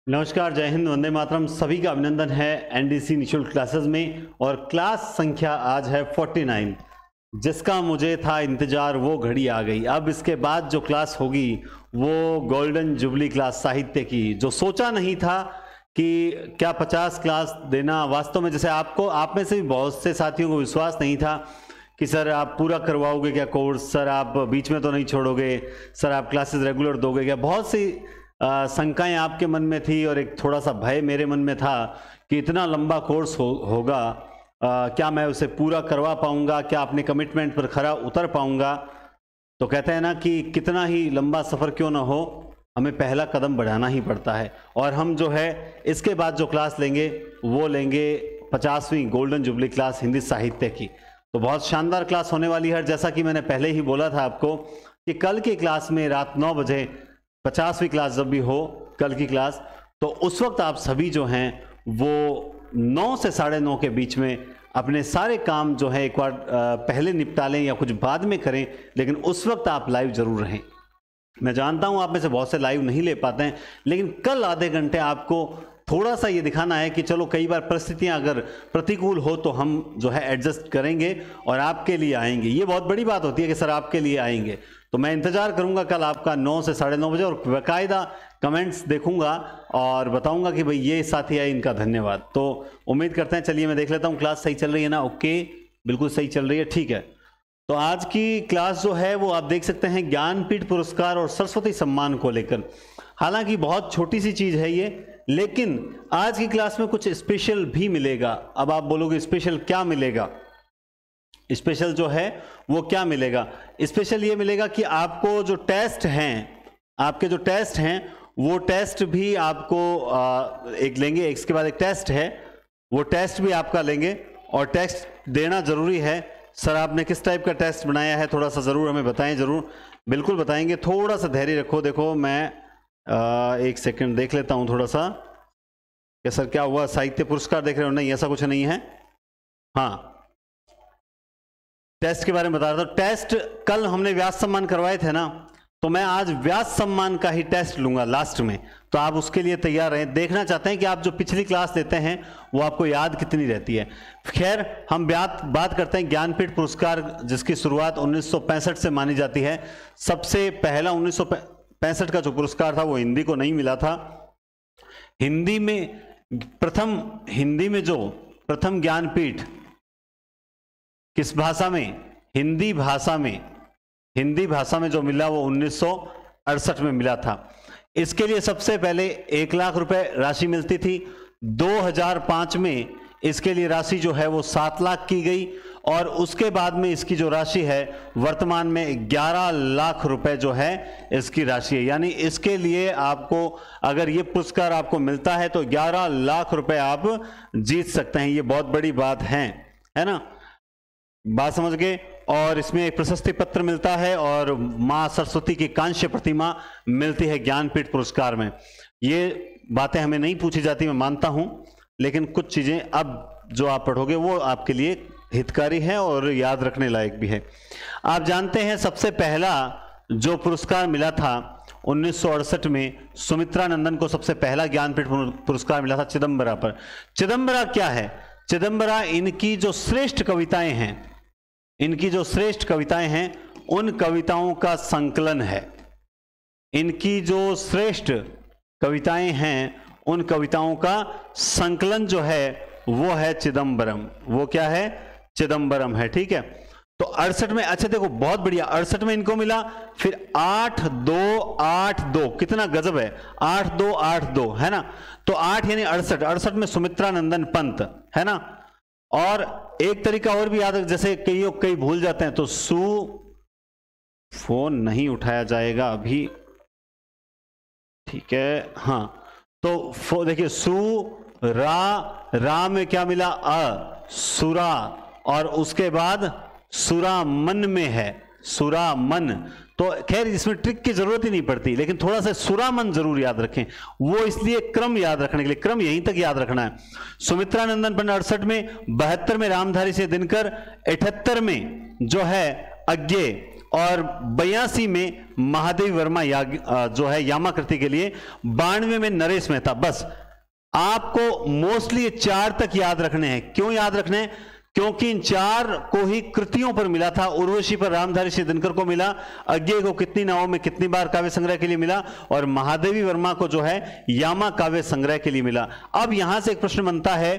नमस्कार, जय हिंद, वंदे मातरम। सभी का अभिनंदन है एनडीसी निःशुल्क क्लासेस में। और क्लास संख्या आज है 49। जिसका मुझे था इंतजार वो घड़ी आ गई। अब इसके बाद जो क्लास होगी वो गोल्डन जुबली क्लास साहित्य की, जो सोचा नहीं था कि क्या 50 क्लास देना वास्तव में, जैसे आपको, आप में से भी बहुत से साथियों को विश्वास नहीं था कि सर आप पूरा करवाओगे क्या कोर्स, सर आप बीच में तो नहीं छोड़ोगे, सर आप क्लासेस रेगुलर दोगे क्या। बहुत सी शंकाएं आपके मन में थी और एक थोड़ा सा भय मेरे मन में था कि इतना लंबा कोर्स होगा, क्या मैं उसे पूरा करवा पाऊंगा, क्या अपने कमिटमेंट पर खरा उतर पाऊंगा। तो कहते हैं ना कि कितना ही लंबा सफ़र क्यों ना हो, हमें पहला कदम बढ़ाना ही पड़ता है। और हम जो है इसके बाद जो क्लास लेंगे वो लेंगे 50वीं गोल्डन जुबली क्लास हिंदी साहित्य की। तो बहुत शानदार क्लास होने वाली है। जैसा कि मैंने पहले ही बोला था आपको कि कल की क्लास में रात 9 बजे 50वीं क्लास जब भी हो, कल की क्लास, तो उस वक्त आप सभी जो हैं वो 9 से 9:30 के बीच में अपने सारे काम जो है एक बार पहले निपटा लें या कुछ बाद में करें, लेकिन उस वक्त आप लाइव जरूर रहें। मैं जानता हूं आप में से बहुत से लाइव नहीं ले पाते हैं, लेकिन कल आधे घंटे आपको थोड़ा सा ये दिखाना है कि चलो कई बार परिस्थितियां अगर प्रतिकूल हो तो हम जो है एडजस्ट करेंगे और आपके लिए आएंगे। ये बहुत बड़ी बात होती है कि सर आपके लिए आएंगे। तो मैं इंतजार करूंगा कल आपका 9 से 9:30 बजे, और बाकायदा कमेंट्स देखूंगा और बताऊंगा कि भाई ये साथी आए, इनका धन्यवाद। तो उम्मीद करते हैं, चलिए मैं देख लेता हूँ क्लास सही चल रही है ना। ओके, बिल्कुल सही चल रही है, ठीक है। तो आज की क्लास जो है वो आप देख सकते हैं ज्ञानपीठ पुरस्कार और सरस्वती सम्मान को लेकर। हालांकि बहुत छोटी सी चीज है ये, लेकिन आज की क्लास में कुछ स्पेशल भी मिलेगा। अब आप बोलोगे स्पेशल क्या मिलेगा? स्पेशल जो है वो क्या मिलेगा? स्पेशल ये मिलेगा कि आपको जो टेस्ट हैं, आपके जो टेस्ट हैं वो टेस्ट भी आपको एक लेंगे, एक के बाद एक टेस्ट है, वो टेस्ट भी आपका लेंगे। और टेस्ट देना जरूरी है। सर आपने किस टाइप का टेस्ट बनाया है थोड़ा सा ज़रूर हमें बताएं। ज़रूर, बिल्कुल बताएंगे, थोड़ा सा धैर्य रखो। देखो मैं एक सेकंड देख लेता हूं थोड़ा सा। क्या सर क्या हुआ, साहित्य पुरस्कार देख रहे हो? नहीं, ऐसा कुछ नहीं है। हाँ, टेस्ट के बारे में बता रहा था। टेस्ट कल हमने व्यास सम्मान करवाए थे ना, तो मैं आज व्यास सम्मान का ही टेस्ट लूंगा लास्ट में। तो आप उसके लिए तैयार रहें। देखना चाहते हैं कि आप जो पिछली क्लास लेते हैं वो आपको याद कितनी रहती है। खैर, हम बात करते हैं ज्ञानपीठ पुरस्कार, जिसकी शुरुआत 1965 से मानी जाती है। सबसे पहला 1965 का जो पुरस्कार था वो हिंदी को नहीं मिला था। हिंदी में जो प्रथम ज्ञानपीठ किस भाषा में? हिंदी भाषा में जो मिला वो 1968 में मिला था। इसके लिए सबसे पहले 1 लाख रुपए राशि मिलती थी। 2005 में इसके लिए राशि जो है वो 7 लाख की गई, और उसके बाद में इसकी जो राशि है वर्तमान में 11 लाख रुपए जो है इसकी राशि है। यानी इसके लिए आपको, अगर ये पुरस्कार आपको मिलता है तो 11 लाख रुपए आप जीत सकते हैं। ये बहुत बड़ी बात है ना? बात समझ गए? और इसमें एक प्रशस्ति पत्र मिलता है और मां सरस्वती की कांस्य प्रतिमा मिलती है ज्ञानपीठ पुरस्कार में। ये बातें हमें नहीं पूछी जाती, मैं मानता हूं, लेकिन कुछ चीजें अब जो आप पढ़ोगे वो आपके लिए हितकारी है और याद रखने लायक भी है। आप जानते हैं सबसे पहला जो पुरस्कार मिला था 1968 में, सुमित्रा नंदन को सबसे पहला ज्ञानपीठ पुरस्कार मिला था चिदंबरा पर। चिदंबरा क्या है? चिदंबरा इनकी जो श्रेष्ठ कविताएं हैं उन कविताओं का संकलन है। इनकी जो श्रेष्ठ कविताएं हैं उन कविताओं का संकलन जो है वो है चिदंबरम। वो क्या है? चिदंबरम है, ठीक है। तो 68 में, अच्छा देखो बहुत बढ़िया, 68 में इनको मिला। फिर 8-2-8-2, कितना गजब है, 8-2-8-2 है ना। तो 8 यानी 68 में सुमित्रा नंदन पंत है ना। और एक तरीका और भी याद है, जैसे कई भूल जाते हैं, तो फोन नहीं उठाया जाएगा अभी, ठीक है। हाँ, तो देखिए रा में क्या मिला? सुरा, और उसके बाद सुरामन में है, सुरामन। तो खैर इसमें ट्रिक की जरूरत ही नहीं पड़ती, लेकिन थोड़ा सा सुरामन जरूर याद रखें, वो इसलिए क्रम याद रखने के लिए, क्रम यहीं तक याद रखना है। सुमित्रा नंदन पंत 68 में, 72 में रामधारी से दिनकर, 78 में जो है अज्ञे, और 82 में महादेवी वर्मा जो है यामाकृति के लिए, 92 में नरेश मेहता। बस आपको मोस्टली ये 4 तक याद रखने हैं। क्यों याद रखने हैं? क्योंकि इन 4 को ही कृतियों पर मिला था। उर्वशी पर रामधारी सिंह दिनकर को मिला, अज्ञेय को कितनी नावों में कितनी बार काव्य संग्रह के लिए मिला, और महादेवी वर्मा को जो है यामा काव्य संग्रह के लिए मिला। अब यहां से एक प्रश्न बनता है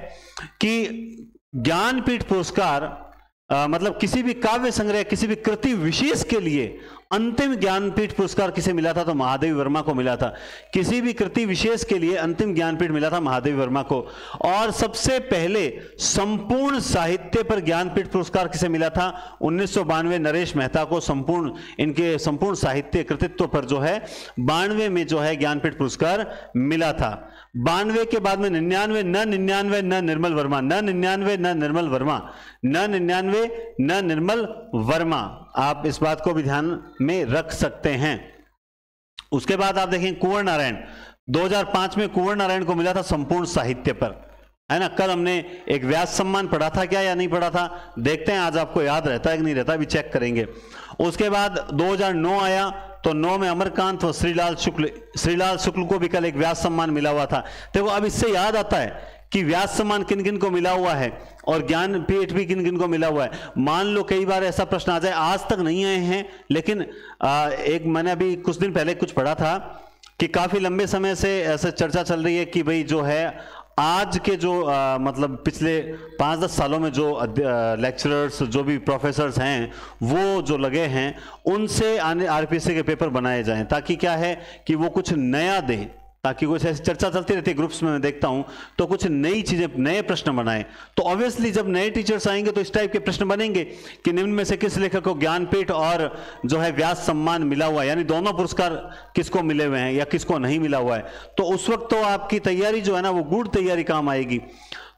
कि ज्ञानपीठ पुरस्कार मतलब किसी भी काव्य संग्रह, किसी भी कृति विशेष के लिए अंतिम ज्ञानपीठ पुरस्कार किसे मिला था? तो महादेवी वर्मा को मिला था। किसी भी कृति विशेष के लिए अंतिम ज्ञानपीठ मिला था महादेवी वर्मा को। और सबसे पहले संपूर्ण साहित्य पर ज्ञानपीठ पुरस्कार किसे मिला था? 1992 नरेश मेहता को इनके संपूर्ण साहित्य कृतित्व पर जो है 92 में जो है ज्ञानपीठ पुरस्कार मिला था। 92 के बाद में 99 न निर्मल वर्मा, न 99 न निर्मल वर्मा, न 99 न निर्मल वर्मा। आप इस बात को भी ध्यान में रख सकते हैं। उसके बाद आप देखें कुंवर नारायण, 2005 में कुंवर नारायण को मिला था संपूर्ण साहित्य पर, है ना। कल हमने एक व्यास सम्मान पढ़ा था क्या या नहीं पढ़ा था? देखते हैं आज आपको याद रहता है कि नहीं रहता, अभी चेक करेंगे। उसके बाद 2009 आया तो 9 में अमरकांत व श्रीलाल शुक्ल को भी कल एक व्यास सम्मान मिला हुआ था। देखो अब इससे याद आता है कि व्यास सम्मान किन किन को मिला हुआ है और ज्ञानपीठ भी किन किन को मिला हुआ है। मान लो कई बार ऐसा प्रश्न आ जाए, आज तक नहीं आए हैं, लेकिन एक मैंने अभी कुछ दिन पहले कुछ पढ़ा था कि काफी लंबे समय से ऐसे चर्चा चल रही है कि भाई जो है आज के जो मतलब पिछले 5-10 सालों में जो लेक्चरर्स, जो भी प्रोफेसर्स हैं, वो जो लगे हैं उनसे आरपीएससी के पेपर बनाए जाएं, ताकि क्या है कि वो कुछ नया दें, ताकि कुछ ऐसी चर्चा चलती रहती है ग्रुप्स में, मैं देखता हूं, तो कुछ नई चीजें, नए प्रश्न बनाए। तो ऑब्वियसली जब नए टीचर्स आएंगे तो इस टाइप के प्रश्न बनेंगे कि निम्न में से किस लेखक को ज्ञानपीठ और जो है व्यास सम्मान मिला हुआ है, यानी दोनों पुरस्कार किसको मिले हुए हैं या किसको नहीं मिला हुआ है। तो उस वक्त तो आपकी तैयारी जो है ना वो गूढ़ तैयारी काम आएगी।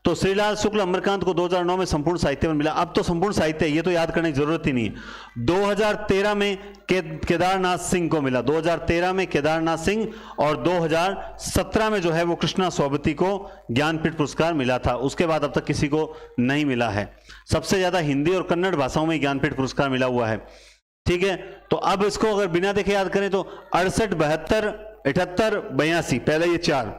तो श्रीलाल शुक्ल अमरकांत को 2009 में संपूर्ण साहित्य में मिला। अब तो संपूर्ण साहित्य, ये तो याद करने की जरूरत ही नहीं है। 2013 में केदारनाथ सिंह को मिला, 2013 में केदारनाथ सिंह, और 2017 में जो है वो कृष्णा सोबती को ज्ञानपीठ पुरस्कार मिला था। उसके बाद अब तक किसी को नहीं मिला है। सबसे ज्यादा हिंदी और कन्नड़ भाषाओं में ज्ञानपीठ पुरस्कार मिला हुआ है। ठीक है, तो अब इसको अगर बिना देखे याद करें तो 68, 72, 78, 82, पहले ये 4।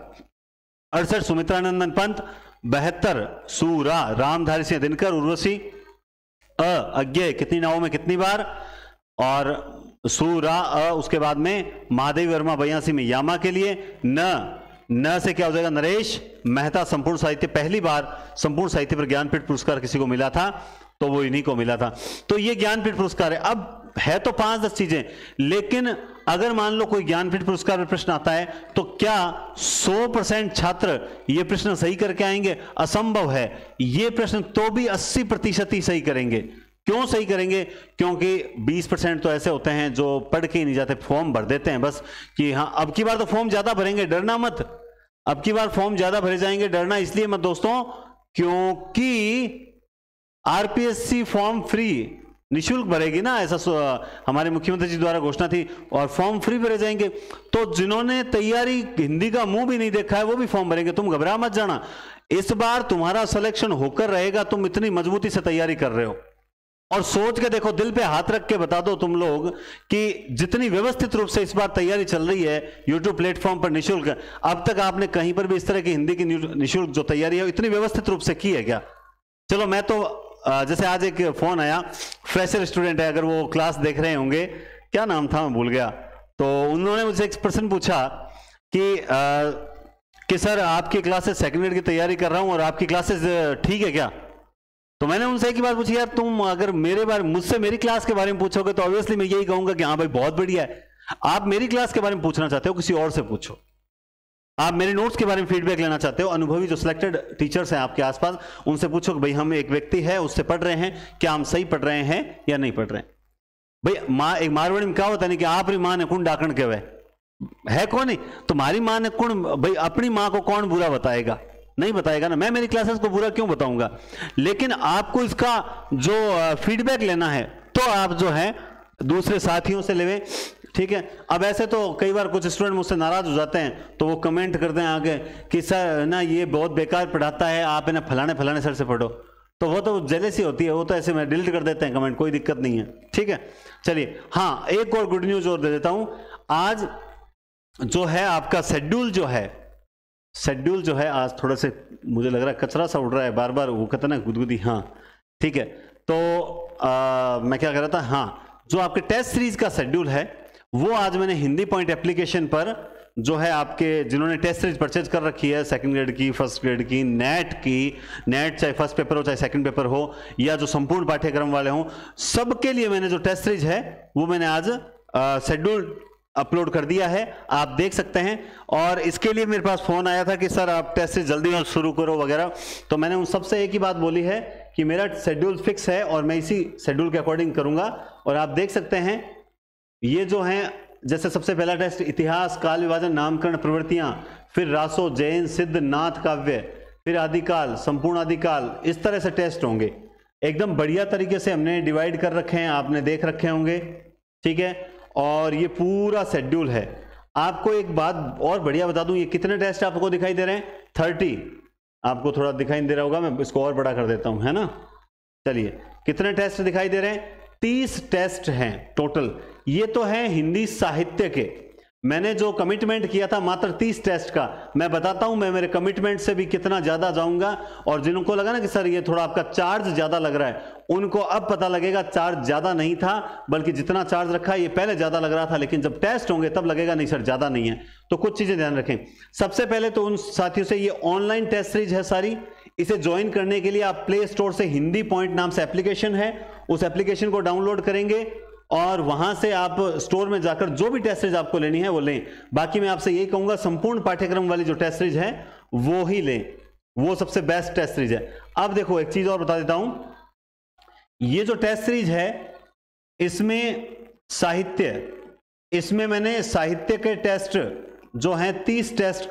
68 सुमित्रानंदन पंत, 72 सूरा रामधारी सिंह दिनकर, उर्वशी अज्ञेय कितनी नावों में कितनी बार, और सूरा उसके बाद में महादेवी वर्मा 82 में यामा के लिए, न से क्या हो जाएगा नरेश मेहता संपूर्ण साहित्य, पहली बार संपूर्ण साहित्य पर ज्ञानपीठ पुरस्कार किसी को मिला था तो वो इन्हीं को मिला था। तो ये ज्ञानपीठ पुरस्कार है। अब है तो 5-10 चीजें, लेकिन अगर मान लो कोई ज्ञानपीठ पुरस्कार पर प्रश्न आता है तो क्या 100% छात्र ये प्रश्न सही करके आएंगे? असंभव है। ये प्रश्न तो भी 80% ही सही करेंगे। क्यों सही करेंगे? क्योंकि 20% तो ऐसे होते हैं जो पढ़ के ही नहीं जाते, फॉर्म भर देते हैं बस कि हाँ अब की बार तो फॉर्म ज्यादा भरेंगे, डरना मत, अब की बार फॉर्म ज्यादा भरे जाएंगे, डरना इसलिए मत दोस्तों क्योंकि आरपीएससी फॉर्म फ्री निःशुल्क भरेगी ना, ऐसा हमारे मुख्यमंत्री जी द्वारा घोषणा थी, और फॉर्म फ्री भरे जाएंगे। तो जिन्होंने तैयारी हिंदी का मुंह भी नहीं देखा है वो भी फॉर्म भरेंगे। तुम घबरा मत जाना, इस बार तुम्हारा सिलेक्शन होकर रहेगा। तुम इतनी मजबूती से तैयारी कर रहे हो, और सोच के देखो, दिल पे हाथ रख के बता दो तुम लोग कि जितनी व्यवस्थित रूप से इस बार तैयारी चल रही है यूट्यूब प्लेटफॉर्म पर निःशुल्क, अब तक आपने कहीं पर भी इस तरह की हिंदी की निःशुल्क जो तैयारी है इतनी व्यवस्थित रूप से की है क्या? चलो मैं तो जैसे आज एक फोन आया, फ्रेशर स्टूडेंट है, अगर वो क्लास देख रहे होंगे, क्या नाम था मैं भूल गया, तो उन्होंने मुझसे एक प्रश्न पूछा कि सर आपकी क्लासेस सेकंड ग्रेड की तैयारी कर रहा हूं और आपकी क्लासेस ठीक है क्या? तो मैंने उनसे एक ही बात पूछी, यार तुम अगर मुझसे मेरी क्लास के बारे में पूछोगे तो ऑब्वियसली मैं यही कहूंगा कि हाँ भाई बहुत बढ़िया है। आप मेरी क्लास के बारे में पूछना चाहते हो, किसी और से पूछो। आप मेरे नोट्स के बारे में फीडबैक लेना चाहते हो, अनुभवी जो सिलेक्टेड टीचर्स हैं आपके आसपास, उनसे पूछो कि भाई हम एक व्यक्ति है उससे पढ़ रहे हैं, क्या हम सही पढ़ रहे हैं या नहीं पढ़ रहे हैं। भाई एक मारवाड़ी में क्या होता है कि आप ही मां ने कौन डाकण के वे है कौन नहीं, तुम्हारी मां ने कौन, भाई अपनी मां को कौन बुरा बताएगा? नहीं बताएगा ना। मैं मेरी क्लासेस को बुरा क्यों बताऊंगा? लेकिन आपको इसका जो फीडबैक लेना है तो आप जो है दूसरे साथियों से लेवे, ठीक है। अब ऐसे तो कई बार कुछ स्टूडेंट मुझसे नाराज हो जाते हैं तो वो कमेंट करते हैं आगे कि सर ना ये बहुत बेकार पढ़ाता है, आप है ना फलाने फलाने सर से पढ़ो। तो वो तो जेलेसी होती है, वो तो ऐसे में डिलीट कर देते हैं कमेंट, कोई दिक्कत नहीं है, ठीक है। चलिए हाँ, एक और गुड न्यूज और दे देता हूं। आज जो है आपका शेड्यूल जो है आज थोड़ा से मुझे लग रहा है कचरा सा उड़ रहा है बार बार, वो कहते ना गुदगुदी, हाँ ठीक है। तो मैं क्या कह रहा था, हाँ जो आपके टेस्ट सीरीज का शेड्यूल है वो आज मैंने हिंदी पॉइंट एप्लीकेशन पर जो है आपके जिन्होंने टेस्ट सीरीज परचेज कर रखी है, सेकंड ग्रेड की, फर्स्ट ग्रेड की, नेट चाहे फर्स्ट पेपर हो चाहे सेकंड पेपर हो, या जो संपूर्ण पाठ्यक्रम वाले हों, सबके लिए मैंने जो टेस्ट सीरीज है वो मैंने आज शेड्यूल अपलोड कर दिया है, आप देख सकते हैं। और इसके लिए मेरे पास फोन आया था कि सर आप टेस्ट सीरीज जल्दी शुरू करो वगैरह, तो मैंने उन सबसे एक ही बात बोली है कि मेरा शेड्यूल फिक्स है और मैं इसी शेड्यूल के अकॉर्डिंग करूंगा। और आप देख सकते हैं ये जो है, जैसे सबसे पहला टेस्ट इतिहास, काल विभाजन, नामकरण, प्रवृत्तियां, फिर रासो, जैन, सिद्ध, नाथ काव्य, फिर आदिकाल, संपूर्ण आदिकाल, इस तरह से टेस्ट होंगे। एकदम बढ़िया तरीके से हमने डिवाइड कर रखे हैं, आपने देख रखे होंगे, ठीक है। और ये पूरा शेड्यूल है। आपको एक बात और बढ़िया बता दूं, ये कितने टेस्ट आपको दिखाई दे रहे हैं? 30। आपको थोड़ा दिखाई दे रहा होगा, मैं इसको और बड़ा कर देता हूं, है ना। चलिए कितने टेस्ट दिखाई दे रहे हैं? 30 टेस्ट हैं टोटल। ये तो है हिंदी साहित्य के। मैंने जो कमिटमेंट किया था मात्र 30 टेस्ट का, मैं बताता हूं मैं मेरे कमिटमेंट से भी कितना ज्यादा जाऊंगा। और जिनको लगा ना कि सर ये थोड़ा आपका चार्ज ज्यादा लग रहा है, उनको अब पता लगेगा चार्ज ज्यादा नहीं था, बल्कि जितना चार्ज रखा है ये पहले ज्यादा लग रहा था, लेकिन जब टेस्ट होंगे तब लगेगा नहीं सर ज्यादा नहीं है। तो कुछ चीजें ध्यान रखें। सबसे पहले तो उन साथियों से, ये ऑनलाइन टेस्ट सीरीज है सारी, इसे ज्वाइन करने के लिए आप प्ले स्टोर से हिंदी पॉइंट नाम से एप्लीकेशन है, उस एप्लीकेशन को डाउनलोड करेंगे और वहां से आप स्टोर में जाकर जो भी टेस्ट सीरीज आपको लेनी है वो लें। बाकी मैं आपसे यही कहूंगा संपूर्ण पाठ्यक्रम वाली जो टेस्ट सीरीज है वो ही लें, वो सबसे बेस्ट टेस्ट सीरीज है। अब देखो एक चीज और बता देता हूं, ये जो टेस्ट सीरीज है इसमें इसमें मैंने साहित्य के टेस्ट जो हैं 30 टेस्ट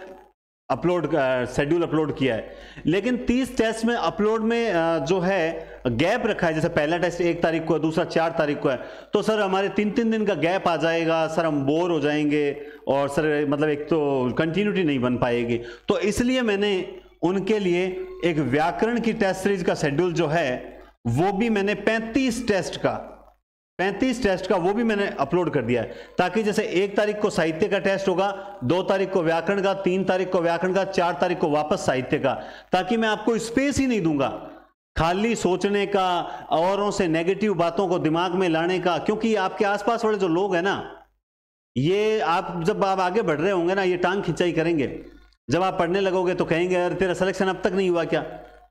शेड्यूल अपलोड किया है। लेकिन 30 टेस्ट में अपलोड में जो है गैप रखा है, जैसे पहला टेस्ट 1 तारीख को है, दूसरा 4 तारीख को है, तो सर हमारे 3-3 दिन का गैप आ जाएगा, सर हम बोर हो जाएंगे और सर मतलब एक तो कंटिन्यूटी नहीं बन पाएगी। तो इसलिए मैंने उनके लिए एक व्याकरण की टेस्ट सीरीज का शेड्यूल जो है वो भी मैंने 35 टेस्ट का वो भी मैंने अपलोड कर दिया है, ताकि जैसे 1 तारीख को साहित्य का टेस्ट होगा, 2 तारीख को व्याकरण का, 3 तारीख को व्याकरण का, 4 तारीख को वापस साहित्य का, ताकि मैं आपको स्पेस ही नहीं दूंगा खाली सोचने का, औरों से नेगेटिव बातों को दिमाग में लाने का। क्योंकि आपके आसपास वाले जो लोग हैं ना, ये जब आप आगे बढ़ रहे होंगे ना, ये टांग खिंचाई करेंगे। जब आप पढ़ने लगोगे तो कहेंगे अरे तेरा सिलेक्शन अब तक नहीं हुआ क्या,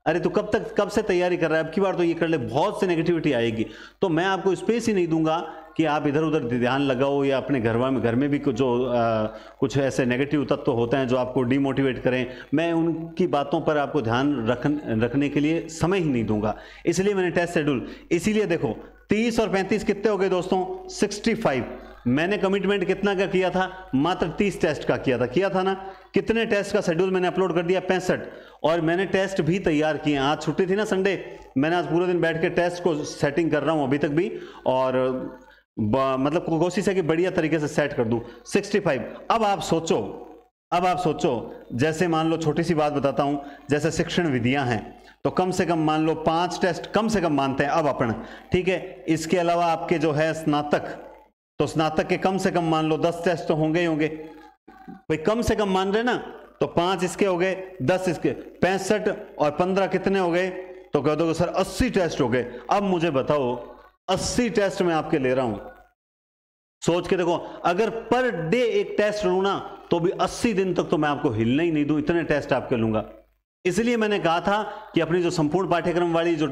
अरे तू कब से तैयारी कर रहा है, अब की बार तो ये कर ले, बहुत सी नेगेटिविटी आएगी। तो मैं आपको स्पेस ही नहीं दूंगा कि आप इधर उधर ध्यान लगाओ, या अपने घर में भी कुछ ऐसे नेगेटिव तत्व होते हैं जो आपको डिमोटिवेट करें, मैं उनकी बातों पर आपको ध्यान रखने के लिए समय ही नहीं दूंगा। इसलिए मैंने टेस्ट शेड्यूल, इसीलिए देखो 30 और 35 कितने हो गए दोस्तों? 65। मैंने कमिटमेंट कितना का किया था? मात्र 30 टेस्ट का किया था ना। कितने टेस्ट का शेड्यूल मैंने अपलोड कर दिया? 65। और मैंने टेस्ट भी तैयार किए। आज छुट्टी थी ना, संडे, मैंने आज पूरे दिन बैठ के टेस्ट को सेटिंग कर रहा हूं अभी तक भी, और मतलब कोशिश है कि बढ़िया तरीके से सेट कर दूं। 65। अब आप सोचो, जैसे मान लो छोटी सी बात बताता हूं, जैसे शिक्षण विधियां हैं तो कम से कम मान लो 5 टेस्ट कम से कम मानते हैं अब अपन, ठीक है। इसके अलावा आपके जो है स्नातक, तो स्नातक के कम से कम मान लो 10 टेस्ट तो होंगे ही होंगे भाई, कम से कम मान रहे ना। तो 5 इसके हो गए, 10 इसके, 65 और 15 कितने हो गए? तो कह दोगे सर 80 टेस्ट हो गए। अब मुझे बताओ 80 टेस्ट मैं आपके ले रहा हूं, सोच के देखो, अगर पर डे एक टेस्ट लूं ना तो भी 80 दिन तक तो मैं आपको हिलने ही नहीं दूं, इतने टेस्ट आपके लूंगा। इसलिए मैंने कहा था कि अपनी जो संपूर्ण पाठ्यक्रम वाली जो,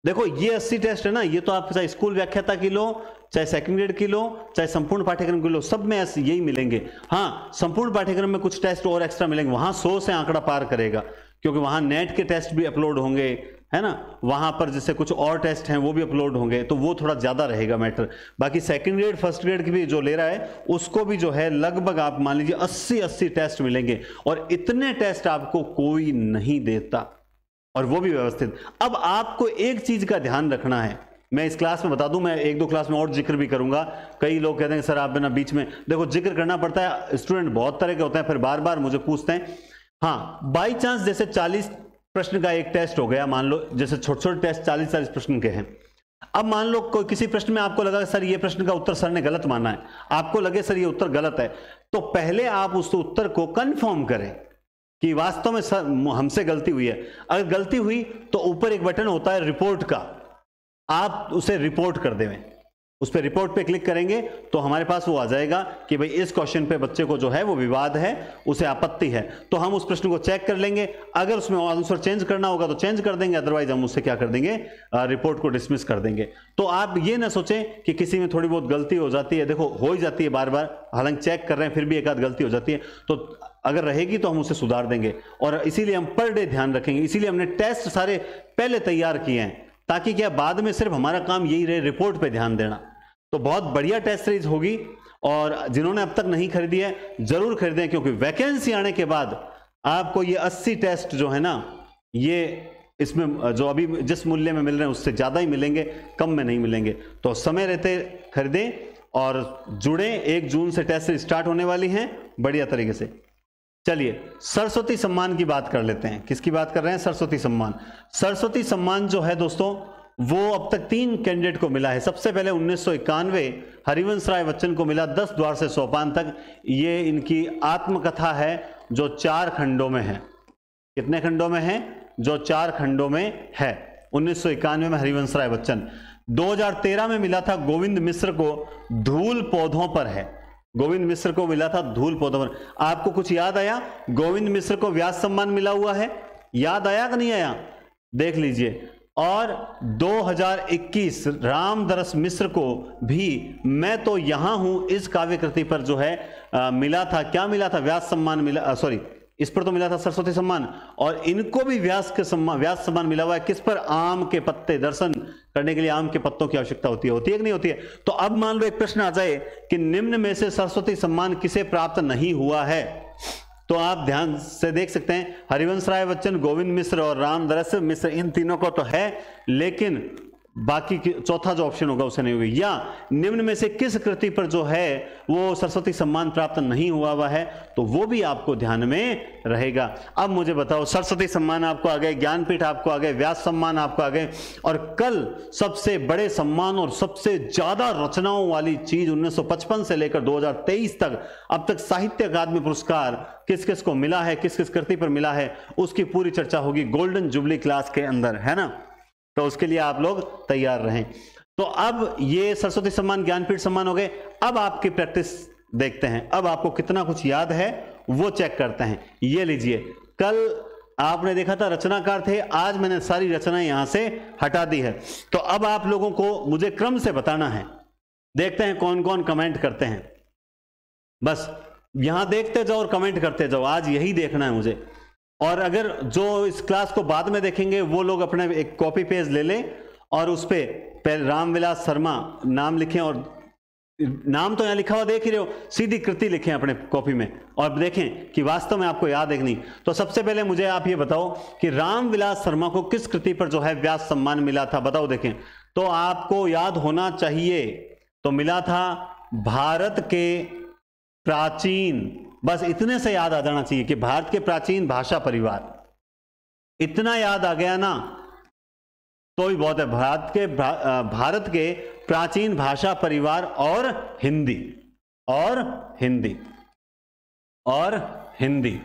देखो ये 80 टेस्ट है ना, ये तो आप चाहे स्कूल व्याख्याता की लो, चाहे सेकंड ग्रेड की लो, चाहे संपूर्ण पाठ्यक्रम की लो, सब में ऐसे यही मिलेंगे। हाँ, संपूर्ण पाठ्यक्रम में कुछ टेस्ट और एक्स्ट्रा मिलेंगे, वहां 100 से आंकड़ा पार करेगा, क्योंकि वहां नेट के टेस्ट भी अपलोड होंगे, है ना। वहां पर जैसे कुछ और टेस्ट हैं वो भी अपलोड होंगे, तो वो थोड़ा ज्यादा रहेगा मैटर। बाकी सेकंड ग्रेड फर्स्ट ग्रेड की भी जो ले रहा है उसको भी जो है लगभग आप मान लीजिए 80 टेस्ट मिलेंगे, और इतने टेस्ट आपको कोई नहीं देता, और वो भी व्यवस्थित। अब आपको एक चीज का ध्यान रखना है, मैं इस क्लास में बता दूं, मैं 1-2 क्लास में और जिक्र भी करूंगा। कई लोग कहते हैं सर आप बिना बीच में, देखो जिक्र करना पड़ता है, स्टूडेंट बहुत तरह के होते हैं, फिर बार बार मुझे पूछते हैं। हाँ, बाई चांस जैसे 40 प्रश्न का एक टेस्ट हो गया, मान लो जैसे छोटे छोटे टेस्ट 40-40 प्रश्न के हैं। अब मान लो कोई किसी प्रश्न में आपको लगा सर ये प्रश्न का उत्तर सर ने गलत माना है, आपको लगे सर ये उत्तर गलत है, तो पहले आप उस उत्तर को कंफर्म करें कि वास्तव में सर हमसे गलती हुई है। अगर गलती हुई तो ऊपर एक बटन होता है रिपोर्ट का, आप उसे रिपोर्ट कर दें, उस पर रिपोर्ट पे क्लिक करेंगे तो हमारे पास वो आ जाएगा कि भाई इस क्वेश्चन पे बच्चे को जो है वो विवाद है, उसे आपत्ति है, तो हम उस प्रश्न को चेक कर लेंगे। अगर उसमें आंसर चेंज करना होगा तो चेंज कर देंगे, अदरवाइज हम उससे क्या कर देंगे, रिपोर्ट को डिसमिस कर देंगे। तो आप ये ना सोचें कि किसी में थोड़ी बहुत गलती हो जाती है, देखो हो ही जाती है बार बार, हालांकि चेक कर रहे हैं फिर भी एक आध गलती हो जाती है, तो अगर रहेगी तो हम उसे सुधार देंगे। और इसीलिए हम पर डे ध्यान रखेंगे, इसीलिए हमने टेस्ट सारे पहले तैयार किए हैं, ताकि क्या बाद में सिर्फ हमारा काम यही रहे रिपोर्ट पे ध्यान देना। तो बहुत बढ़िया टेस्ट सीरीज होगी, और जिन्होंने अब तक नहीं खरीदी है जरूर खरीदें, क्योंकि वैकेंसी आने के बाद आपको ये 80 टेस्ट जो है ना, ये इसमें जो अभी जिस मूल्य में मिल रहे हैं उससे ज्यादा ही मिलेंगे, कम में नहीं मिलेंगे। तो समय रहते खरीदें और जुड़े, 1 जून से टेस्ट स्टार्ट होने वाली हैं बढ़िया तरीके से। चलिए सरस्वती सम्मान की बात कर लेते हैं। किसकी बात कर रहे हैं, सरस्वती सम्मान। सरस्वती सम्मान जो है दोस्तों वो अब तक 3 कैंडिडेट को मिला है। सबसे पहले 1991 हरिवंश राय बच्चन को मिला 10 द्वार से सोपान तक। ये इनकी आत्मकथा है जो 4 खंडों में है। कितने खंडों में है, जो 4 खंडों में है। 1991 में हरिवंश राय बच्चन। 2013 में मिला था गोविंद मिश्र को, धूल पौधों पर है। गोविंद मिश्र को मिला था धूल पौधों पर। आपको कुछ याद आया, गोविंद मिश्र को व्यास सम्मान मिला हुआ है, याद आया कि नहीं आया, देख लीजिए। और 2021 रामदरस मिश्र को भी मैं तो यहां हूं इस काव्य कृति पर जो है मिला था, क्या मिला था, व्यास सम्मान मिला, सॉरी इस पर तो मिला था सरस्वती सम्मान, और इनको भी व्यास सम्मान मिला हुआ है। किस पर, आम के पत्ते, दर्शन करने के लिए आम के पत्तों की आवश्यकता होती है कि नहीं होती है। तो अब मान लो एक प्रश्न आ जाए कि निम्न में से सरस्वती सम्मान किसे प्राप्त नहीं हुआ है, तो आप ध्यान से देख सकते हैं हरिवंश राय बच्चन, गोविंद मिश्र और रामदरस मिश्र, इन तीनों को तो है, लेकिन बाकी चौथा जो ऑप्शन होगा उसे नहीं होगी। या निम्न में से किस कृति पर जो है वो सरस्वती सम्मान प्राप्त नहीं हुआ है, तो वो भी आपको ध्यान में रहेगा। अब मुझे बताओ, सरस्वती सम्मान आपको आ गए, ज्ञानपीठ आपको आ गए, व्यास सम्मान आपको आ गए, और कल सबसे बड़े सम्मान और सबसे ज्यादा रचनाओं वाली चीज 1955 से लेकर 2023 तक अब तक साहित्य अकादमी पुरस्कार किस किस को मिला है, किस किस कृति पर मिला है, उसकी पूरी चर्चा होगी गोल्डन जुबली क्लास के अंदर, है ना। तो उसके लिए आप लोग तैयार रहें। तो अब ये सरस्वती सम्मान, ज्ञानपीठ सम्मान हो गए। अब आपकी प्रैक्टिस देखते हैं, अब आपको कितना कुछ याद है वो चेक करते हैं। ये लीजिए, कल आपने देखा था रचनाकार थे, आज मैंने सारी रचनाएं यहां से हटा दी है। तो अब आप लोगों को मुझे क्रम से बताना है, देखते हैं कौन कौन कमेंट करते हैं। बस यहां देखते जाओ और कमेंट करते जाओ, आज यही देखना है मुझे। और अगर जो इस क्लास को बाद में देखेंगे वो लोग अपने एक कॉपी पेज ले लें और उस पे पहले रामविलास शर्मा नाम लिखें, और नाम तो यहां लिखा हुआ देख ही रहे हो, सीधी कृति लिखें अपने कॉपी में और देखें कि वास्तव में आपको याद है कि नहीं। तो सबसे पहले मुझे आप ये बताओ कि रामविलास शर्मा को किस कृति पर जो है व्यास सम्मान मिला था, बताओ। देखें तो आपको याद होना चाहिए, तो मिला था भारत के प्राचीन, बस इतने से याद आ जाना चाहिए कि भारत के प्राचीन भाषा परिवार, इतना याद आ गया ना तो ही बहुत है। भारत के प्राचीन भाषा परिवार और हिंदी, और हिंदी, और हिंदी।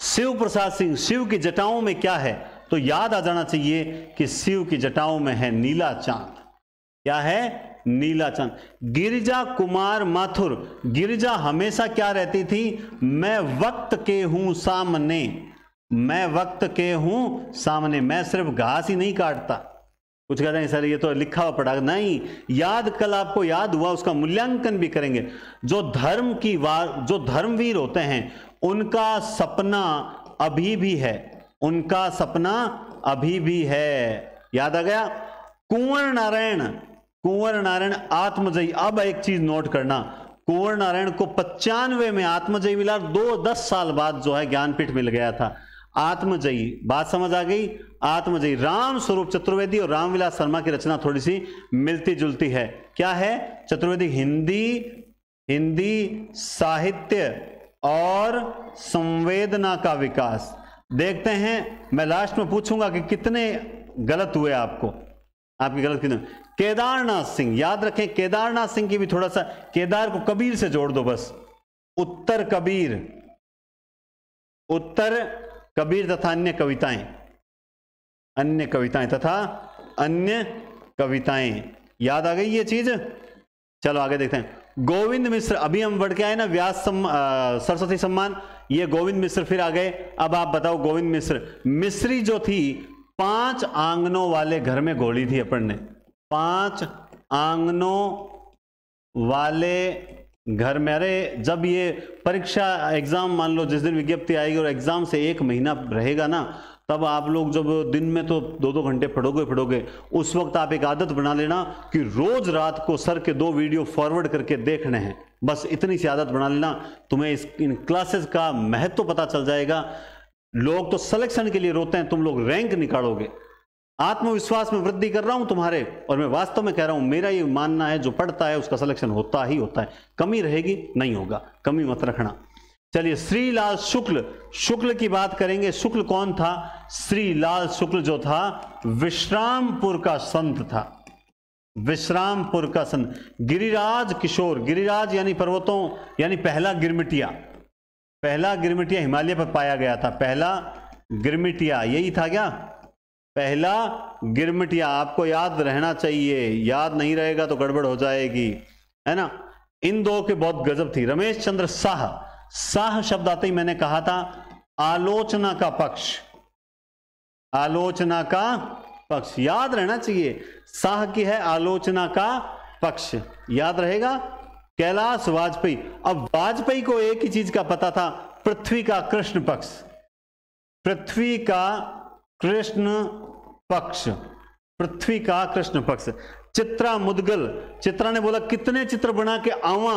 शिव प्रसाद सिंह, शिव की जटाओं में क्या है, तो याद आ जाना चाहिए कि शिव की जटाओं में है नीला चांद। क्या है, नीला चांद। गिरिजा कुमार माथुर, गिरिजा हमेशा क्या रहती थी, मैं वक्त के हूं सामने, मैं वक्त के हूं सामने, मैं सिर्फ घास ही नहीं काटता। कुछ कहते हैं सर ये तो लिखा हुआ पढ़ा, नहीं याद, कल आपको याद हुआ, उसका मूल्यांकन भी करेंगे। जो धर्मवीर होते हैं उनका सपना अभी भी है, उनका सपना अभी भी है। याद आ गया। कुंवर नारायण आत्मजयी। अब एक चीज नोट करना, कुंवर नारायण को 95 में आत्मजयी मिला, 10 साल बाद जो है ज्ञानपीठ मिल गया था। आत्मजयी, बात समझ आ गई। आत्मजयी राम स्वरूप चतुर्वेदी और रामविलास शर्मा की रचना थोड़ी सी मिलती जुलती है। क्या है, चतुर्वेदी हिंदी साहित्य और संवेदना का विकास, देखते हैं, मैं लास्ट में पूछूंगा कि कितने गलत हुए आपको, आपकी गलत कितने। केदारनाथ सिंह, याद रखें केदारनाथ सिंह की भी थोड़ा सा, केदार को कबीर से जोड़ दो बस। उत्तर कबीर, उत्तर कबीर तथा अन्य कविताएं, अन्य कविताएं तथा अन्य कविताएं, याद आ गई ये चीज। चलो आगे देखते हैं। गोविंद मिश्र, अभी हम बढ़ के आए ना व्यास सरस्वती सम्मान, ये गोविंद मिश्र फिर आ गए। अब आप बताओ गोविंद मिश्र, मिश्री जो थी 5 आंगनों वाले घर में घोली थी अपन ने, 5 आंगनों वाले घर में। अरे जब ये परीक्षा एग्जाम मान लो जिस दिन विज्ञप्ति आएगी और एग्जाम से 1 महीना रहेगा ना, तब आप लोग जब दिन में तो 2-2 घंटे पढ़ोगे, उस वक्त आप एक आदत बना लेना कि रोज रात को सर के 2 वीडियो फॉरवर्ड करके देखने हैं, बस इतनी सी आदत बना लेना। तुम्हें इन क्लासेस का महत्व पता चल जाएगा। लोग तो सिलेक्शन के लिए रोते हैं, तुम लोग रैंक निकालोगे। आत्मविश्वास में वृद्धि कर रहा हूं तुम्हारे, और मैं वास्तव में कह रहा हूं, मेरा ये मानना है जो पढ़ता है उसका सिलेक्शन होता ही होता है। कमी रहेगी नहीं होगा, कमी मत रखना। चलिए श्रीलाल शुक्ल, शुक्ल की बात करेंगे। शुक्ल कौन था? श्रीलाल शुक्ल जो था विश्रामपुर का संत था, विश्रामपुर का संत। गिरिराज किशोर, गिरिराज यानी पर्वतों, यानी पहला गिरमिटिया, पहला गिरमिटिया हिमालय पर पाया गया था। पहला गिरमिटिया यही था क्या? पहला गिरमिटिया, आपको याद रहना चाहिए, याद नहीं रहेगा तो गड़बड़ हो जाएगी, है ना। इन दो के बहुत गजब थी। रमेश चंद्र शाह, शाह शब्द आते ही मैंने कहा था आलोचना का पक्ष, आलोचना का पक्ष याद रहना चाहिए। शाह की है आलोचना का पक्ष, याद रहेगा। कैलाश वाजपेयी, अब वाजपेयी को एक ही चीज का पता था, पृथ्वी का कृष्ण पक्ष, पृथ्वी का कृष्ण पक्ष, पृथ्वी का कृष्ण पक्ष। चित्रा मुदगल, चित्रा ने बोला कितने चित्र बना के आवा,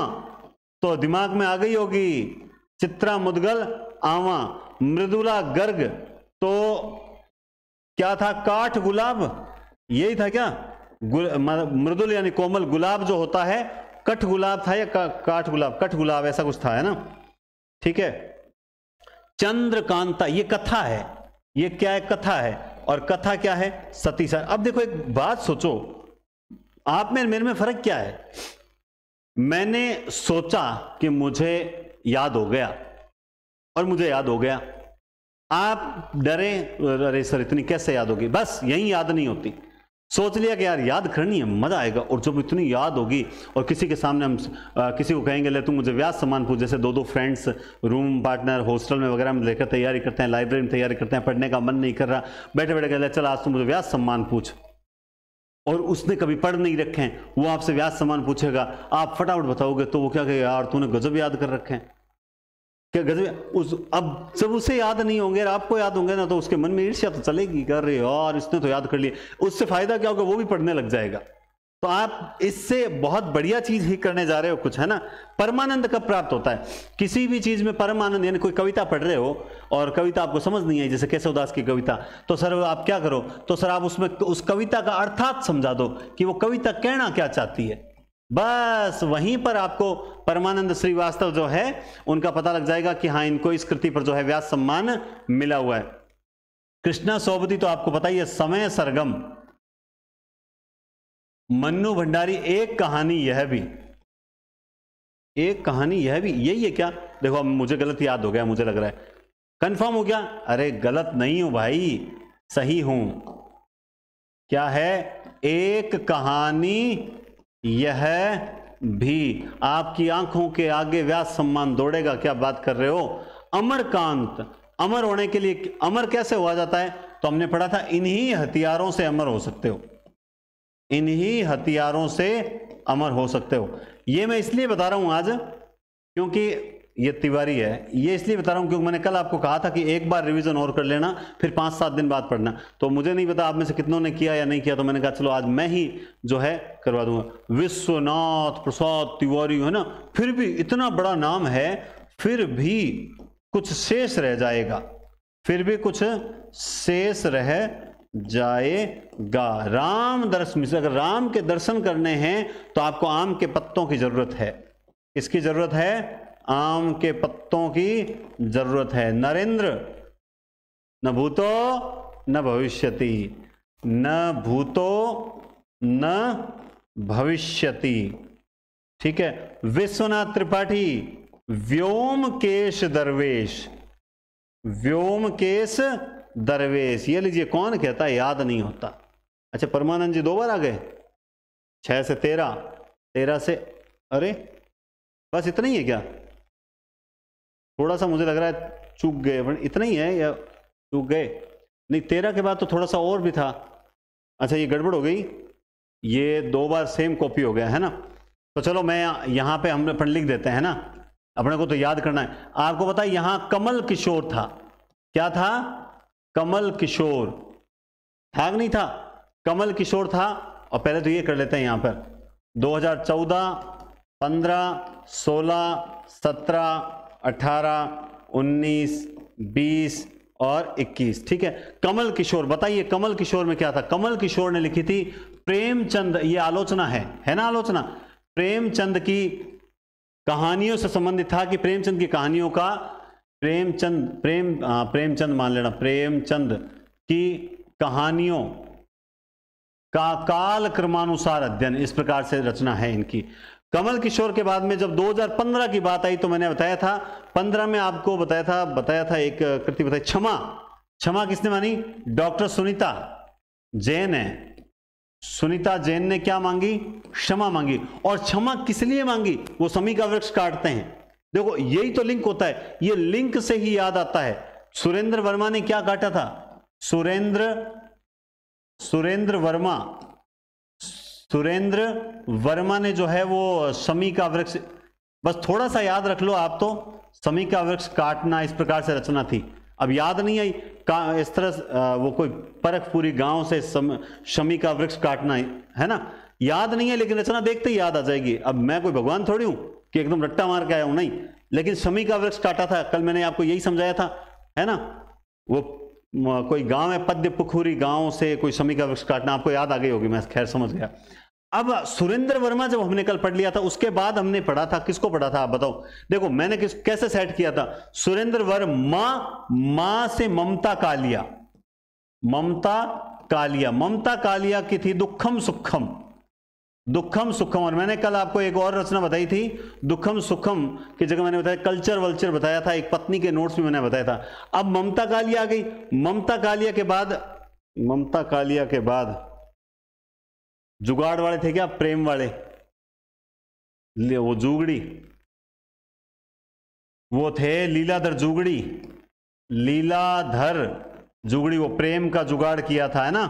तो दिमाग में आ गई होगी चित्रा मुदगल आवा। मृदुला गर्ग तो क्या था? काठ गुलाब, यही था क्या? मृदुल यानी कोमल, गुलाब जो होता है कठ गुलाब था या काठ गुलाब? कठ गुलाब ऐसा कुछ था, है ना, ठीक है। चंद्रकांता, ये कथा है, ये क्या है? कथा है। और कथा क्या है? सती सर। अब देखो एक बात सोचो, आप में मेरे में फर्क क्या है? मैंने सोचा कि मुझे याद हो गया और मुझे याद हो गया। आप डरे, अरे सर इतनी कैसे याद होगी? बस यही याद नहीं होती। सोच लिया कि यार याद करनी है, मजा आएगा। और जब इतनी याद होगी और किसी के सामने हम किसी को कहेंगे ले तू मुझे व्यास सम्मान पूछ, जैसे 2-2 फ्रेंड्स रूम पार्टनर हॉस्टल में वगैरह में लेकर तैयारी करते हैं, लाइब्रेरी में तैयारी करते हैं, पढ़ने का मन नहीं कर रहा, बैठे बैठे कहते चल आज तू मुझे व्यास सम्मान पूछ, और उसने कभी पढ़ नहीं रखे हैं, वो आपसे व्यास सम्मान पूछेगा, आप फटाफट बताओगे तो वो क्या कहेगा? यार तूने गजब याद कर रखे हैं, क्या गजब। अब जब उसे याद नहीं होंगे, आपको याद होंगे ना, तो उसके मन में ईर्ष्या तो चलेगी, कर रहे यार इसने तो याद कर लिया। उससे फायदा क्या होगा? वो भी पढ़ने लग जाएगा। तो आप इससे बहुत बढ़िया चीज ही करने जा रहे हो कुछ, है ना। परमानंद कब प्राप्त होता है? किसी भी चीज में परमानंद, यानी कोई कविता पढ़ रहे हो और कविता आपको समझ नहीं आई, जैसे केशवदास की कविता, तो सर आप क्या करो? तो सर आप उसमें उस कविता का अर्थात समझा दो कि वो कविता कहना क्या चाहती है। बस वहीं पर आपको परमानंद श्रीवास्तव जो है उनका पता लग जाएगा कि हाँ इनको इस कृति पर जो है व्यास सम्मान मिला हुआ है। कृष्णा सोबती तो आपको पता ही है, समय सरगम। मन्नू भंडारी, एक कहानी यह भी, एक कहानी यह भी, यही है क्या? देखो अब मुझे गलत याद हो गया, मुझे लग रहा है। कंफर्म हो गया? अरे गलत नहीं हूं भाई, सही हूं। क्या है? एक कहानी यह भी। आपकी आंखों के आगे व्यास सम्मान दौड़ेगा, क्या बात कर रहे हो। अमरकांत, अमर होने के लिए, अमर कैसे हुआ जाता है? तो हमने पढ़ा था इन्हीं हथियारों से अमर हो सकते हो, इन्हीं हथियारों से अमर हो सकते हो। ये मैं इसलिए बता रहा हूं आज क्योंकि ये तिवारी है, ये इसलिए बता रहा हूं क्योंकि मैंने कल आपको कहा था कि एक बार रिवीजन और कर लेना, फिर 5-7 दिन बाद पढ़ना। तो मुझे नहीं पता आप में से कितनों ने किया या नहीं किया, तो मैंने कहा चलो आज मैं ही जो है करवा दूंगा। विश्वनाथ प्रसाद तिवारी, है ना, फिर भी इतना बड़ा नाम है, फिर भी कुछ शेष रह जाएगा, फिर भी कुछ शेष रह जाएगा। राम दर्शन, अगर राम के दर्शन करने हैं तो आपको आम के पत्तों की जरूरत है। किसकी जरूरत है? आम के पत्तों की जरूरत है। नरेंद्र न भूतो न भविष्यति, न भूतो न भविष्यति। ठीक है। विश्वनाथ त्रिपाठी, व्योमकेश दरवेश, व्योमकेश दरवेश, ये लीजिए कौन कहता है, याद नहीं होता। अच्छा परमानंद जी 2 बार आ गए, 6 से 13, 13 से, अरे बस इतना ही है क्या? थोड़ा सा मुझे लग रहा है चूक गए, इतना ही है या चूक गए? नहीं 13 के बाद तो थोड़ा सा और भी था। अच्छा ये गड़बड़ हो गई, ये 2 बार सेम कॉपी हो गया है ना। तो चलो मैं यहाँ पे हम अपन लिख देते हैं ना, अपने को तो याद करना है। आपको पता है यहाँ कमल किशोर था, क्या था? कमल किशोर था कि नहीं था? कमल किशोर था। और पहले तो ये कर लेते हैं यहाँ पर 2014, 15, 16, 17, 18, 19, 20 और 21। ठीक है। कमल किशोर, बताइए कमल किशोर में क्या था? कमल किशोर ने लिखी थी प्रेमचंद, ये आलोचना है ना, आलोचना प्रेमचंद की कहानियों से संबंधित था, कि प्रेमचंद की कहानियों का, प्रेमचंद मान लेना, प्रेमचंद की कहानियों का काल क्रमानुसार अध्ययन, इस प्रकार से रचना है इनकी। कमल किशोर के बाद में जब 2015 की बात आई तो मैंने बताया था, 15 में आपको बताया था एक कृति बताई, क्षमा। क्षमा किसने मानी? डॉक्टर सुनीता जैन है। सुनीता जैन ने क्या मांगी? क्षमा मांगी। और क्षमा किस लिए मांगी? वो समी का वृक्ष काटते हैं। देखो यही तो लिंक होता है, ये लिंक से ही याद आता है। सुरेंद्र वर्मा ने क्या काटा था? सुरेंद्र वर्मा ने जो है वो समी का वृक्ष, बस थोड़ा सा याद रख लो आप, तो समी का वृक्ष काटना, इस प्रकार से रचना थी। अब याद नहीं आई इस तरह वो कोई परख पूरी गांव से शमी का वृक्ष काटना है ना, याद नहीं है, लेकिन रचना देखते ही याद आ जाएगी। अब मैं कोई भगवान थोड़ी हूं कि एकदम रट्टा मार के आया हूं, नहीं। लेकिन शमी का वृक्ष काटा था, कल मैंने आपको यही समझाया था, है ना। वो कोई गांव है पद्य पुखुरी, गांव से कोई शमी का वृक्ष काटना, आपको याद आ गई होगी, मैं खैर समझ गया। अब सुरेंद्र वर्मा जब हमने कल पढ़ लिया था, उसके बाद हमने पढ़ा था, किसको पढ़ा था आप बताओ? देखो मैंने कैसे सेट किया था। सुरेंद्र वर्मा, मां से ममता कालिया, ममता कालिया की थी दुखम सुखम, और मैंने कल आपको एक और रचना बताई थी, दुखम सुखम की जगह मैंने बताया कल्चर वल्चर बताया था, एक पत्नी के नोट्स में मैंने बताया था। अब ममता कालिया आ गई। ममता कालिया के बाद जुगाड़ वाले थे क्या? प्रेम वाले, वो जुगड़ी, वो थे लीलाधर जुगड़ी, वो प्रेम का जुगाड़ किया था, है ना।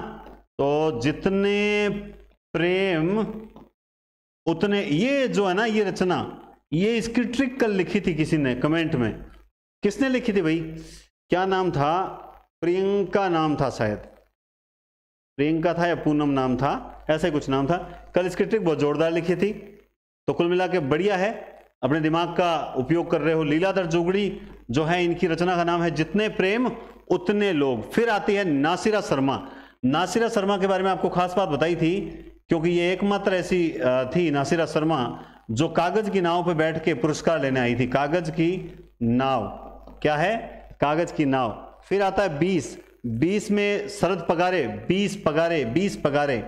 तो जितने प्रेम उतने, ये जो है ना ये रचना, ये इसकी ट्रिक कल लिखी थी किसी ने कमेंट में। किसने लिखी थी भाई? क्या नाम था? प्रियंका नाम था शायद, प्रियंका था या पूनम नाम था, ऐसे कुछ नाम था। कल इसकी ट्रिक बहुत जोरदार लिखी थी। तो कुल मिला के बढ़िया है, अपने दिमाग का उपयोग कर रहे हो। लीलाधर जुगड़ी जो है, इनकी रचना का नाम है जितने प्रेम उतने लोग। फिर आती है नासिरा शर्मा के बारे में आपको खास बात बताई थी, क्योंकि ये एकमात्र ऐसी थी नासिरा शर्मा जो कागज की नाव पर बैठ के पुरस्कार लेने आई थी। कागज की नाव, क्या है? कागज की नाव। फिर आता है 20 में शरद पगारे, 20 पगारे,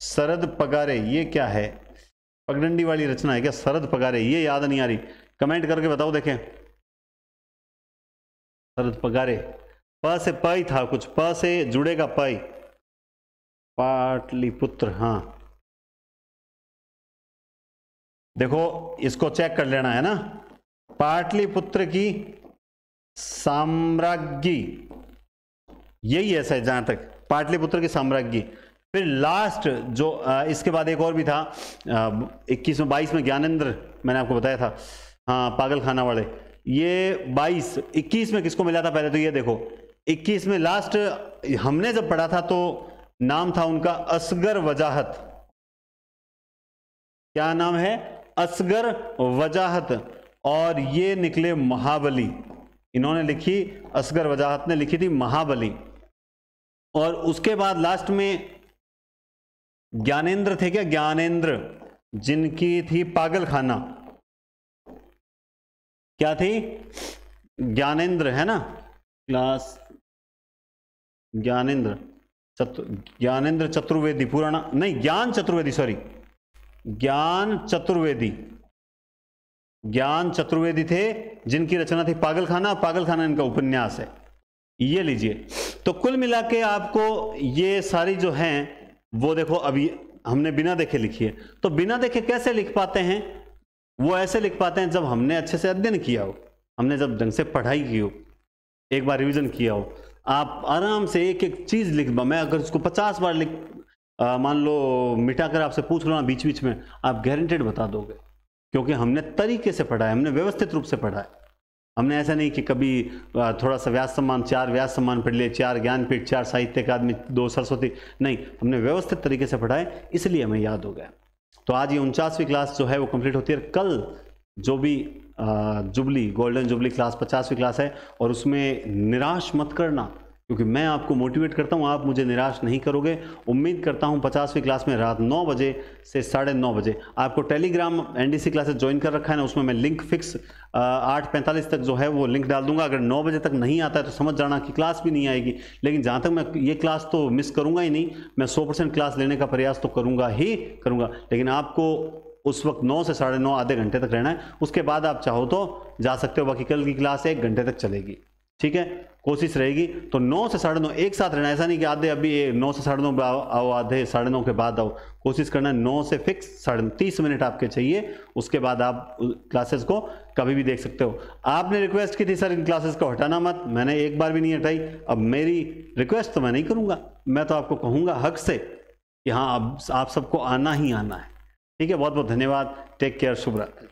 शरद पगारे, ये क्या है? पगडंडी वाली रचना है क्या? शरद पगारे, ये याद नहीं आ रही, कमेंट करके बताओ देखें। शरद पगारे, प से प ही था कुछ, प से जुड़ेगा प, पाटलिपुत्र। हाँ देखो इसको चेक कर लेना है ना, पाटलिपुत्र की साम्राज्ञी, यही है सर जहां तक, पाटलिपुत्र की साम्राज्ञी। फिर लास्ट जो इसके बाद एक और भी था 21 में 22 में ज्ञानेंद्र, मैंने आपको बताया था, हाँ पागल खाना वाले। ये 21 में किसको मिला था? पहले तो ये देखो 21 में लास्ट हमने जब पढ़ा था तो नाम था उनका असगर वजाहत। क्या नाम है? असगर वजाहत। और ये निकले महाबली, इन्होंने लिखी, असगर वजाहत ने लिखी थी महाबली। और उसके बाद लास्ट में ज्ञानेंद्र थे क्या? ज्ञानेंद्र, जिनकी थी पागल खाना, क्या थी? ज्ञानेंद्र, है ना। क्लास ज्ञानेंद्र चतुर्वेदी, पूरा नाम नहीं, ज्ञान चतुर्वेदी, सॉरी, ज्ञान चतुर्वेदी थे, जिनकी रचना थी पागलखाना। पागलखाना इनका उपन्यास है, ये लीजिए। तो कुल मिला के आपको ये सारी जो हैं वो देखो अभी हमने बिना देखे लिखी है। तो बिना देखे कैसे लिख पाते हैं? वो ऐसे लिख पाते हैं जब हमने अच्छे से अध्ययन किया हो, हमने जब ढंग से पढ़ाई की हो, एक बार रिवीजन किया हो। आप आराम से एक एक चीज लिख, मैं अगर उसको 50 बार लिख मान लो मिटा कर आपसे पूछ लो ना बीच बीच में, आप गारंटेड बता दोगे, क्योंकि हमने तरीके से पढ़ा है, हमने व्यवस्थित रूप से पढ़ा है। हमने ऐसा नहीं कि कभी थोड़ा सा व्यास सम्मान, 4 व्यास सम्मान पढ़ लिए, 4 ज्ञानपीठ, 4 साहित्य अकादमी, 2 सरस्वती, नहीं, हमने व्यवस्थित तरीके से पढ़ा है, इसलिए हमें याद हो गया। तो आज ये 49वीं क्लास जो है वो कंप्लीट होती है। कल जो भी जुबली, गोल्डन जुबली क्लास 50वीं क्लास है, और उसमें निराश मत करना, क्योंकि मैं आपको मोटिवेट करता हूं, आप मुझे निराश नहीं करोगे। उम्मीद करता हूं 50वीं क्लास में रात 9 बजे से 9:30 बजे आपको टेलीग्राम एनडीसी क्लासेस ज्वाइन कर रखा है ना, उसमें मैं लिंक फिक्स 8:45 तक जो है वो लिंक डाल दूंगा। अगर 9 बजे तक नहीं आता है तो समझ जाना कि क्लास भी नहीं आएगी, लेकिन जहां तक मैं ये क्लास तो मिस करूंगा ही नहीं, मैं 100% क्लास लेने का प्रयास तो करूंगा ही करूंगा। लेकिन आपको उस वक्त 9 से 9:30 आधे घंटे तक रहना है, उसके बाद आप चाहो तो जा सकते हो। बाकी कल की क्लास 1 घंटे तक चलेगी, ठीक है, कोशिश रहेगी। तो 9 से 9:30 एक साथ रहना, ऐसा नहीं कि आधे अभी 9 से 9:30 आओ, आधे 9:30 के बाद आओ। कोशिश करना है 9 से फिक्स 30 मिनट आपके चाहिए, उसके बाद आप क्लासेस को कभी भी देख सकते हो। आपने रिक्वेस्ट की थी सर इन क्लासेस को हटाना मत, मैंने एक बार भी नहीं हटाई। अब मेरी रिक्वेस्ट तो मैं नहीं करूंगा, मैं तो आपको कहूंगा हक से कि हाँ अब आप सबको आना ही आना है। ठीक है, बहुत बहुत धन्यवाद, टेक केयर, शुभ रात्रि।